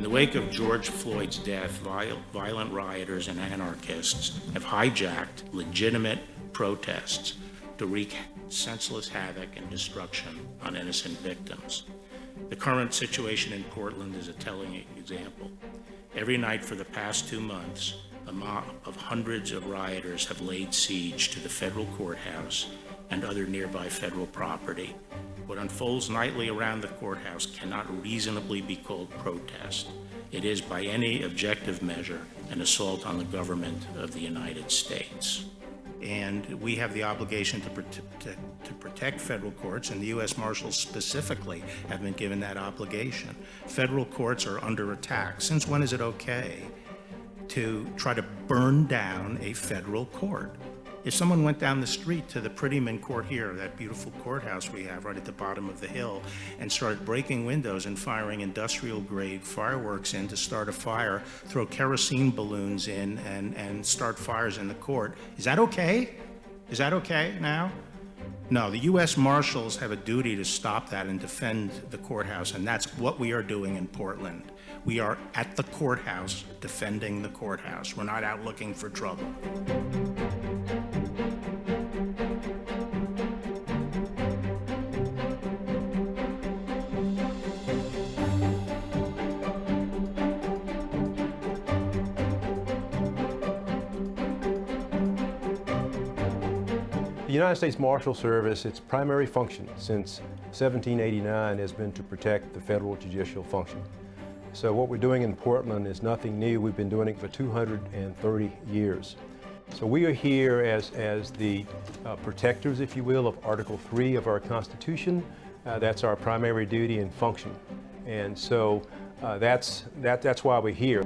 the wake of George Floyd's death, violent rioters and anarchists have hijacked legitimate protests to wreak senseless havoc and destruction on innocent victims. The current situation in Portland is a telling example. Every night for the past 2 months, a mob of hundreds of rioters have laid siege to the federal courthouse and other nearby federal property. What unfolds nightly around the courthouse cannot reasonably be called protest. It is, by any objective measure, an assault on the government of the United States. And we have the obligation to protect federal courts, and the U.S. Marshals specifically have been given that obligation. Federal courts are under attack. Since when is it okay to try to burn down a federal court? If someone went down the street to the Prettyman Court here, that beautiful courthouse we have right at the bottom of the hill, and started breaking windows and firing industrial-grade fireworks in to start a fire, throw kerosene balloons in and start fires in the court, is that okay? Is that okay now? No, the U.S. Marshals have a duty to stop that and defend the courthouse, and that's what we are doing in Portland. We are at the courthouse defending the courthouse. We're not out looking for trouble. The United States Marshal Service, its primary function since 1789 has been to protect the federal judicial function. So what we're doing in Portland is nothing new. We've been doing it for 230 years. So we are here as the protectors, if you will, of Article 3 of our Constitution. That's our primary duty and function. And so that's why we're here.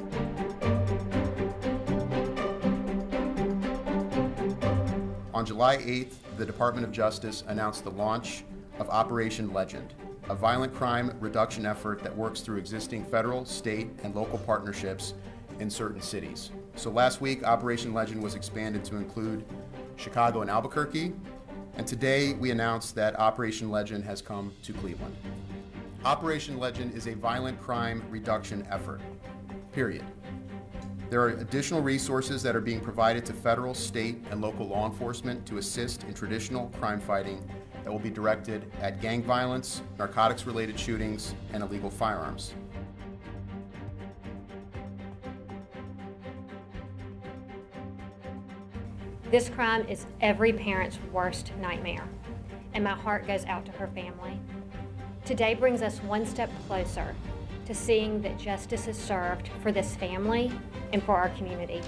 On July 8th, the Department of Justice announced the launch of Operation Legend, a violent crime reduction effort that works through existing federal, state, and local partnerships in certain cities. So last week, Operation Legend was expanded to include Chicago and Albuquerque, and today we announced that Operation Legend has come to Cleveland. Operation Legend is a violent crime reduction effort, period. There are additional resources that are being provided to federal, state, and local law enforcement to assist in traditional crime fighting that will be directed at gang violence, narcotics-related shootings, and illegal firearms. This crime is every parent's worst nightmare, and my heart goes out to her family. Today brings us one step closer to seeing that justice is served for this family and for our community.